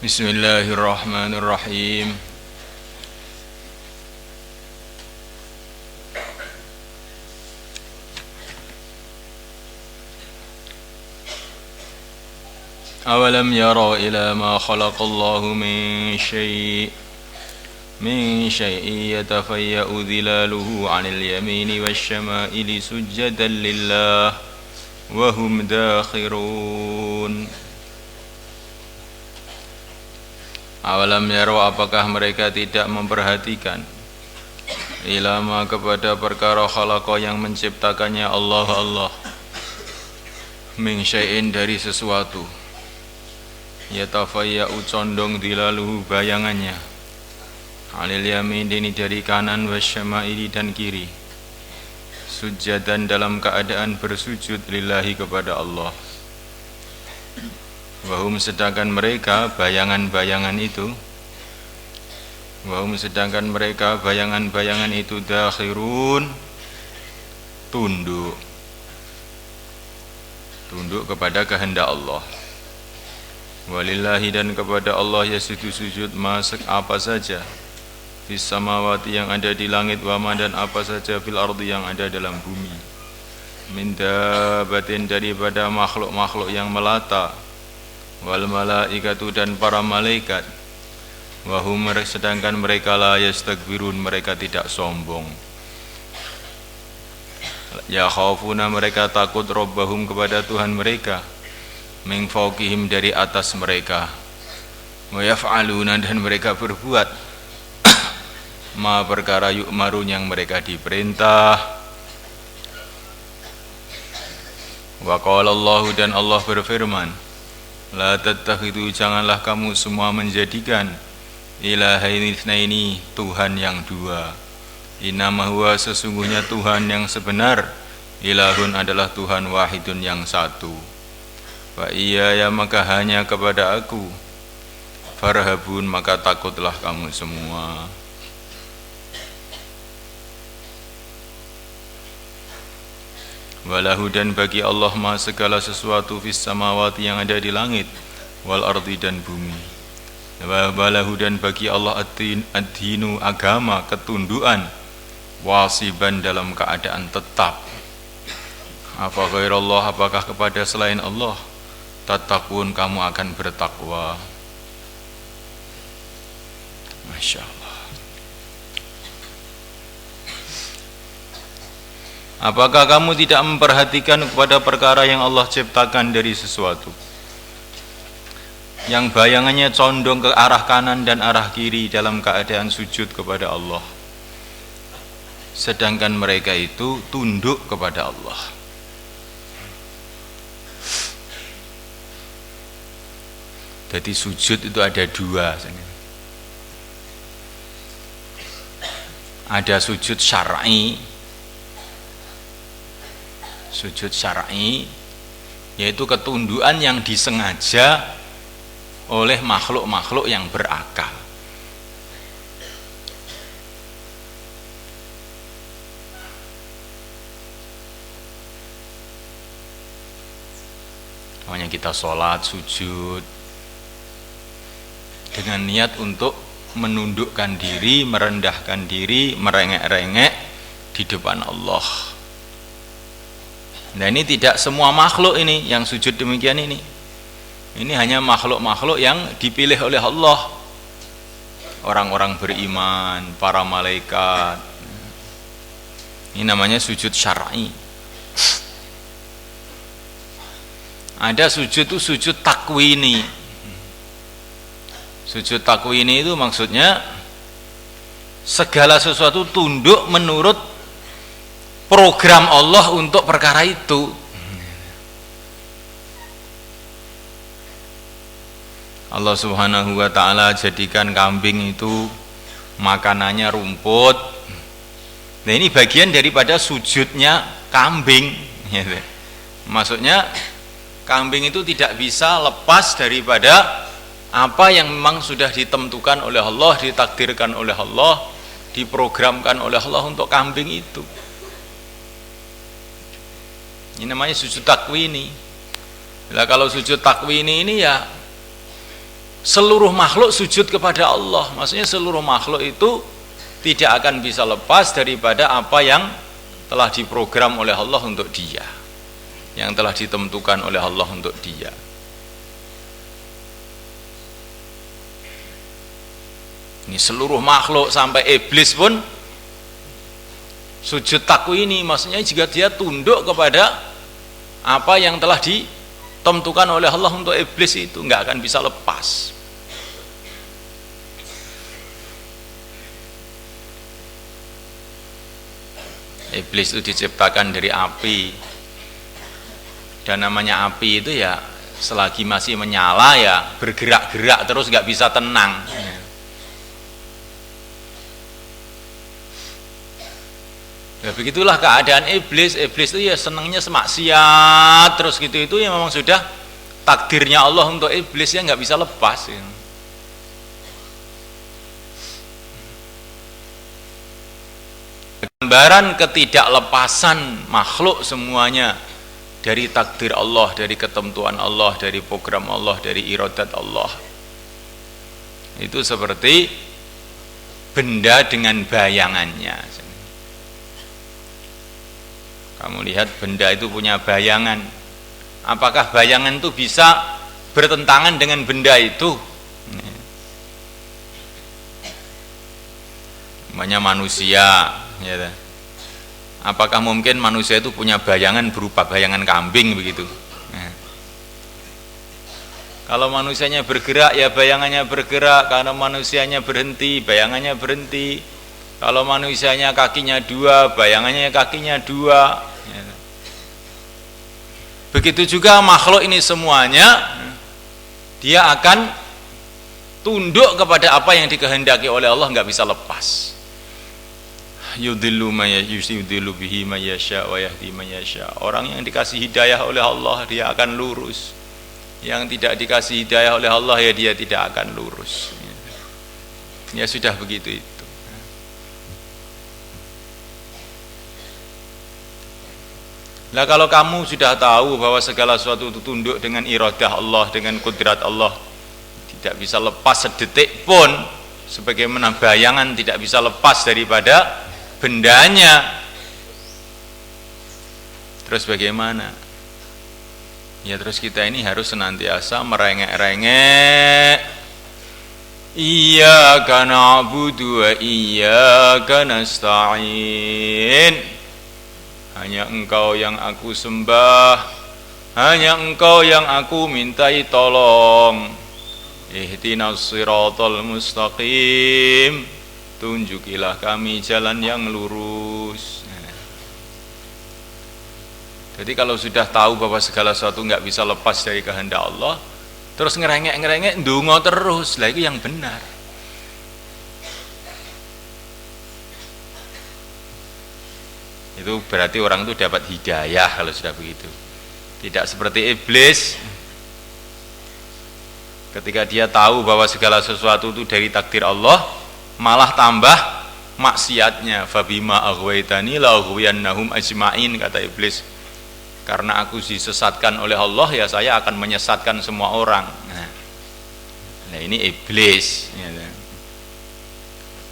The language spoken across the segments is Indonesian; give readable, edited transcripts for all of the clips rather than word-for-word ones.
Bismillahirrahmanirrahim. Awalam yara ila ma khalaqallahu min syai'in yatafayya'u dhilaluhu 'anil yamini wasyama'ili sujjadan lillah wa hum dakhirun. Awalam yara, apakah mereka tidak memperhatikan, ilama kepada perkara khalaqa yang menciptakannya Allah min syai'in dari sesuatu, yatafayya'u condong dilaluhu bayangannya, alil yamin ini dari kanan, wasyama'ili dan kiri, sujjadan dalam keadaan bersujud lillahi kepada Allah. Wahum sedangkan mereka bayangan-bayangan itu dakhirun tunduk kepada kehendak Allah. Walillahi dan kepada Allah yasjudu sujud masuk apa saja fis samawati yang ada di langit, wama dan apa saja fil ardi yang ada dalam bumi, min dabbatin daripada makhluk-makhluk yang melata, wal malaikatu dan para malaikat, wahum sedangkan mereka la yastakbirun mereka tidak sombong, ya khafuna mereka takut rabbahum kepada Tuhan mereka, min fawqihim dari atas mereka, wa yaf'aluna dan mereka berbuat ma perkara yu'marun yang mereka diperintah. Wa qala Allah dan Allah berfirman, la tattakhidhu janganlah kamu semua menjadikan ilahaini itsnaini Tuhan yang dua. Innama huwa sesungguhnya Tuhan yang sebenar, ilahun adalah Tuhan wahidun yang satu. Wa iya maka hanya kepada aku, farhabun maka takutlah kamu semua. Walahu dan bagi Allah ma segala sesuatu fis samawati yang ada di langit, wal ardi dan bumi. Walahu dan bagi Allah ad-dinu agama, ketundukan, wasiban dalam keadaan tetap. Apa ghairallah, apakah kepada selain Allah, tattaqun kamu akan bertakwa. Masya Allah. Apakah kamu tidak memperhatikan kepada perkara yang Allah ciptakan dari sesuatu yang bayangannya condong ke arah kanan dan arah kiri dalam keadaan sujud kepada Allah, sedangkan mereka itu tunduk kepada Allah. Jadi sujud itu ada dua, ada sujud syar'i. Sujud syar'i yaitu ketundukan yang disengaja oleh makhluk-makhluk yang berakal. Makanya kita sholat, sujud dengan niat untuk menundukkan diri, merendahkan diri, merengek-rengek di depan Allah. Nah ini tidak semua makhluk ini yang sujud demikian ini. Ini hanya makhluk-makhluk yang dipilih oleh Allah. Orang-orang beriman, para malaikat. Ini namanya sujud syar'i. Ada sujud itu sujud takwini. Sujud takwini itu maksudnya segala sesuatu tunduk menurut program Allah untuk perkara itu. Allah Subhanahu wa ta'ala jadikan kambing itu makanannya rumput. Nah ini bagian daripada sujudnya kambing. Maksudnya kambing itu tidak bisa lepas daripada apa yang memang sudah ditentukan oleh Allah, ditakdirkan oleh Allah, diprogramkan oleh Allah untuk kambing itu. Ini namanya sujud takwini. Nah, kalau sujud takwini ini ya seluruh makhluk sujud kepada Allah. Maksudnya seluruh makhluk itu tidak akan bisa lepas daripada apa yang telah diprogram oleh Allah untuk dia, yang telah ditentukan oleh Allah untuk dia. Ini seluruh makhluk sampai iblis pun sujud takwini, maksudnya jika dia tunduk kepada apa yang telah ditentukan oleh Allah untuk iblis itu nggak akan bisa lepas. Iblis itu diciptakan dari api, dan namanya api itu ya selagi masih menyala ya bergerak-gerak terus, nggak bisa tenang. Ya begitulah keadaan iblis. Iblis itu ya senangnya semaksiat terus gitu, itu ya memang sudah takdirnya Allah untuk iblis, ya nggak bisa lepas ya. Gambaran ketidaklepasan makhluk semuanya dari takdir Allah, dari ketentuan Allah, dari program Allah, dari iradat Allah. Itu seperti benda dengan bayangannya. Kamu lihat benda itu punya bayangan. Apakah bayangan itu bisa bertentangan dengan benda itu? Namanya manusia, ya. Apakah mungkin manusia itu punya bayangan berupa bayangan kambing begitu? Nah. Kalau manusianya bergerak ya bayangannya bergerak, kalau manusianya berhenti bayangannya berhenti, kalau manusianya kakinya dua bayangannya kakinya dua. Ya. Begitu juga makhluk ini semuanya, dia akan tunduk kepada apa yang dikehendaki oleh Allah, nggak bisa lepas. Yudhillu yudhillu bihi may yasha wa yahdi may yasha. Orang yang dikasih hidayah oleh Allah dia akan lurus, yang tidak dikasih hidayah oleh Allah ya dia tidak akan lurus. Ya sudah begitu itu. Nah kalau kamu sudah tahu bahwa segala sesuatu itu tunduk dengan iradah Allah, dengan kudrat Allah, tidak bisa lepas sedetik pun, sebagaimana bayangan tidak bisa lepas daripada bendanya. Terus bagaimana? Ya terus kita ini harus senantiasa merengek-rengek, iyyaka na'budu wa iyyaka nasta'in. Hanya Engkau yang aku sembah, hanya Engkau yang aku mintai tolong. Ihdinas siratal mustaqim, tunjukilah kami jalan yang lurus. Jadi kalau sudah tahu bahwa segala sesuatu nggak bisa lepas dari kehendak Allah, terus ngerengek-ngerengek ndonga terus, lah itu yang benar. Itu berarti orang itu dapat hidayah kalau sudah begitu. Tidak seperti iblis, ketika dia tahu bahwa segala sesuatu itu dari takdir Allah, malah tambah maksiatnya. Fabima aghwaytani la aghwiyannahum ajma'in, kata iblis. Karena aku disesatkan oleh Allah ya saya akan menyesatkan semua orang. Nah ini iblis ya.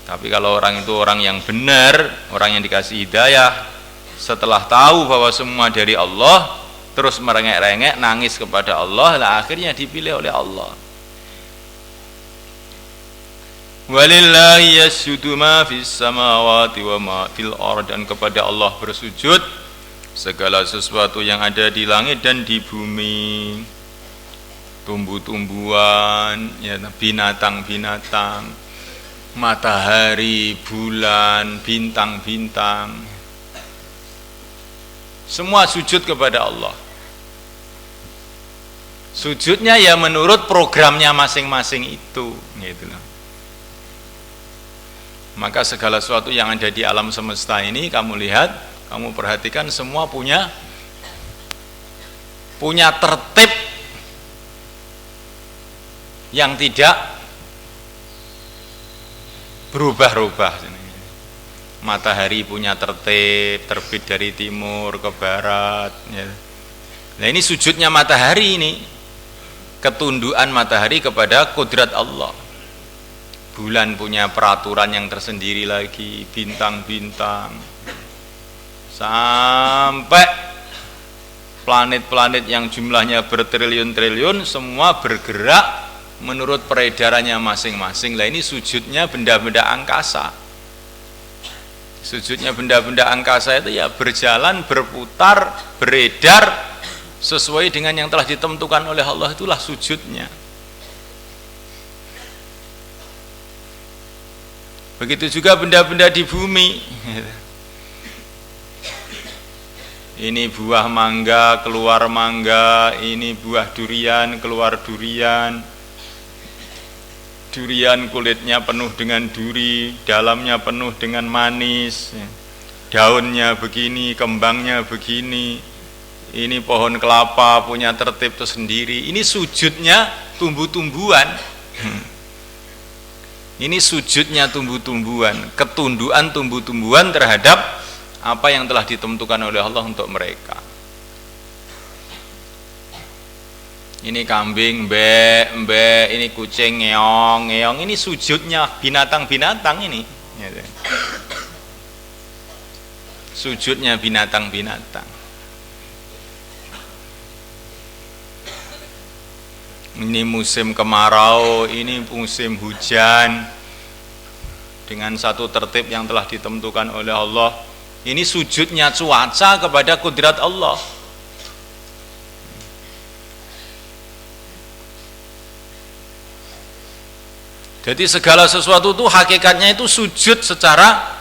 Tapi kalau orang itu orang yang benar, orang yang dikasih hidayah, setelah tahu bahwa semua dari Allah, terus merengek-rengek nangis kepada Allah, lah akhirnya dipilih oleh Allah. Walillahi yasjudu ma fis samawati wa ma fil ard, dan kepada Allah bersujud segala sesuatu yang ada di langit dan di bumi, tumbuh-tumbuhan, ya, binatang-binatang, matahari, bulan, bintang-bintang, semua sujud kepada Allah. Sujudnya ya menurut programnya masing-masing itu, gitu loh. Maka segala sesuatu yang ada di alam semesta ini kamu lihat, kamu perhatikan, semua punya tertib yang tidak berubah-ubah. Matahari punya tertib, terbit dari timur ke barat ya. Nah ini sujudnya matahari ini, ketundukan matahari kepada kudrat Allah. Bulan punya peraturan yang tersendiri lagi, bintang-bintang, sampai planet-planet yang jumlahnya bertriliun-triliun semua bergerak menurut peredarannya masing-masing. Lah ini sujudnya benda-benda angkasa. Sujudnya benda-benda angkasa itu ya berjalan, berputar, beredar sesuai dengan yang telah ditentukan oleh Allah, itulah sujudnya. Begitu juga benda-benda di bumi. Ini buah mangga keluar mangga, ini buah durian keluar durian. Durian kulitnya penuh dengan duri, dalamnya penuh dengan manis. Daunnya begini, kembangnya begini. Ini pohon kelapa punya tertib tersendiri. Ini sujudnya tumbuh-tumbuhan. Ini sujudnya tumbuh-tumbuhan, ketundukan tumbuh-tumbuhan terhadap apa yang telah ditentukan oleh Allah untuk mereka. Ini kambing, mbek, ini kucing, ngeong, ini sujudnya binatang-binatang ini. Sujudnya binatang-binatang. Ini musim kemarau, ini musim hujan, dengan satu tertib yang telah ditentukan oleh Allah. Ini sujudnya cuaca kepada kudrat Allah. Jadi segala sesuatu itu hakikatnya itu sujud secara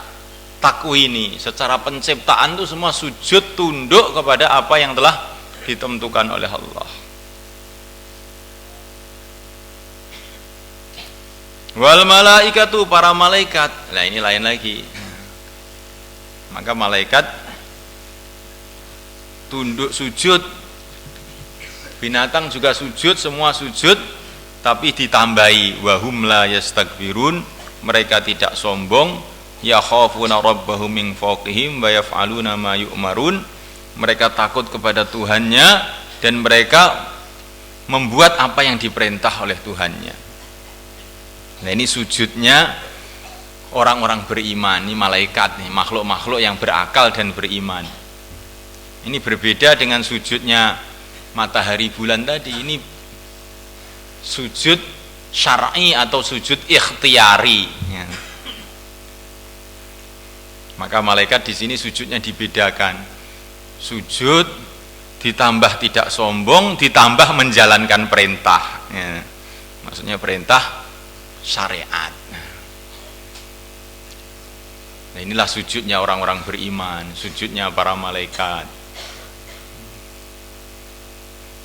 takwini, secara penciptaan itu semua sujud tunduk kepada apa yang telah ditentukan oleh Allah. Wal malaikatu, para malaikat. Nah ini lain lagi. Maka malaikat tunduk sujud. Binatang juga sujud, semua sujud, tapi ditambahi wahum la yastakbirun, mereka tidak sombong, yakhafuna rabbahum min fawqihim wa yaf'aluna ma yu'marun, mereka takut kepada Tuhannya dan mereka membuat apa yang diperintah oleh Tuhannya. Nah ini sujudnya orang-orang beriman, ini malaikat nih, makhluk-makhluk yang berakal dan beriman. Ini berbeda dengan sujudnya matahari bulan tadi. Ini sujud syar'i atau sujud ikhtiyari. Ya. Maka malaikat di sini sujudnya dibedakan. Sujud ditambah tidak sombong, ditambah menjalankan perintah. Ya. Maksudnya perintah syariat. Nah inilah sujudnya orang-orang beriman, sujudnya para malaikat.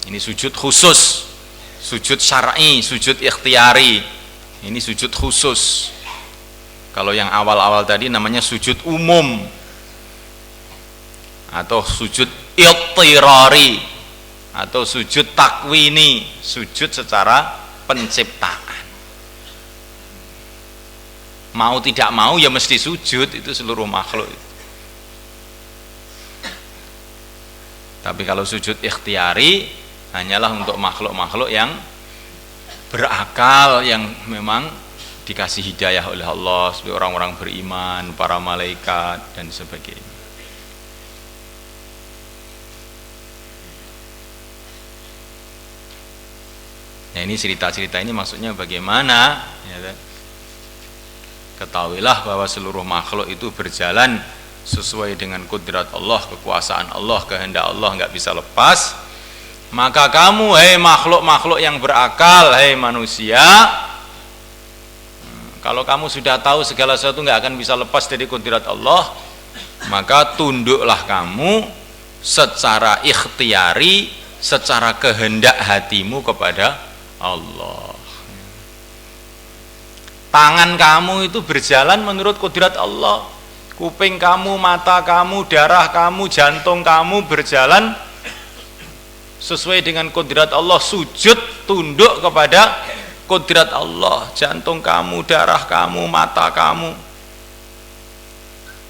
Ini sujud khusus, sujud syar'i, sujud ikhtiyari. Ini sujud khusus. Kalau yang awal-awal tadi namanya sujud umum atau sujud ittirari atau sujud takwini, sujud secara penciptaan. Mau tidak mau ya mesti sujud, itu seluruh makhluk. Tapi kalau sujud ikhtiari hanyalah untuk makhluk-makhluk yang berakal, yang memang dikasih hidayah oleh Allah, seperti orang-orang beriman, para malaikat dan sebagainya. Nah ini cerita-cerita ini maksudnya bagaimana? Ya, ketahuilah bahwa seluruh makhluk itu berjalan sesuai dengan kudrat Allah, kekuasaan Allah, kehendak Allah, nggak bisa lepas. Maka kamu, hei makhluk-makhluk yang berakal, hei manusia, kalau kamu sudah tahu segala sesuatu nggak akan bisa lepas dari kudrat Allah, maka tunduklah kamu secara ikhtiyari, secara kehendak hatimu kepada Allah. Tangan kamu itu berjalan menurut kudrat Allah. Kuping kamu, mata kamu, darah kamu, jantung kamu berjalan sesuai dengan kudrat Allah. Sujud tunduk kepada kudrat Allah. Jantung kamu, darah kamu, mata kamu.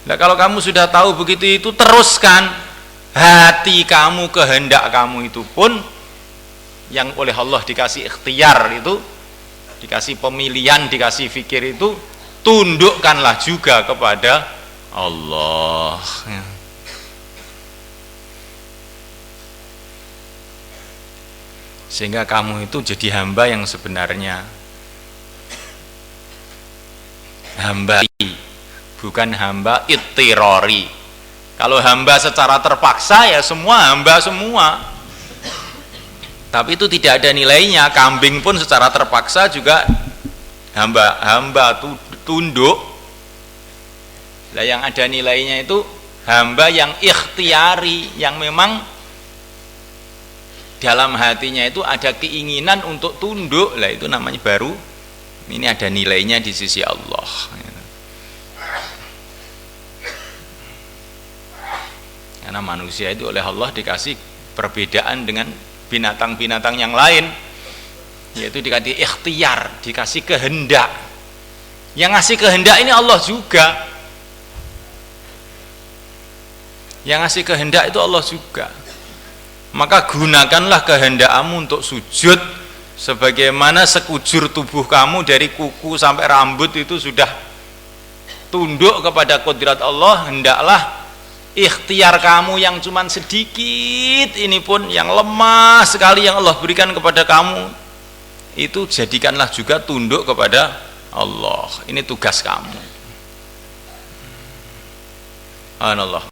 Nah kalau kamu sudah tahu begitu, itu teruskan hati kamu, kehendak kamu itu pun yang oleh Allah dikasih ikhtiar itu, dikasih pemilihan, dikasih fikir itu, tundukkanlah juga kepada Allah. Sehingga kamu itu jadi hamba yang sebenarnya, hamba, bukan hamba ittirori. Kalau hamba secara terpaksa ya semua hamba semua, tapi itu tidak ada nilainya. Kambing pun secara terpaksa juga hamba tunduk. Nah, yang ada nilainya itu hamba yang ikhtiari, yang memang dalam hatinya itu ada keinginan untuk tunduk. Lah itu namanya baru ini ada nilainya di sisi Allah. Karena manusia itu oleh Allah dikasih perbedaan dengan binatang-binatang yang lain, yaitu dikasih ikhtiar, dikasih kehendak. Yang ngasih kehendak ini Allah juga. Yang ngasih kehendak itu Allah juga. Maka gunakanlah kehendakmu untuk sujud, sebagaimana sekujur tubuh kamu dari kuku sampai rambut itu sudah tunduk kepada kodrat Allah. Hendaklah ikhtiar kamu yang cuman sedikit ini pun, yang lemah sekali yang Allah berikan kepada kamu, itu jadikanlah juga tunduk kepada Allah. Ini tugas kamu. Subhanallah.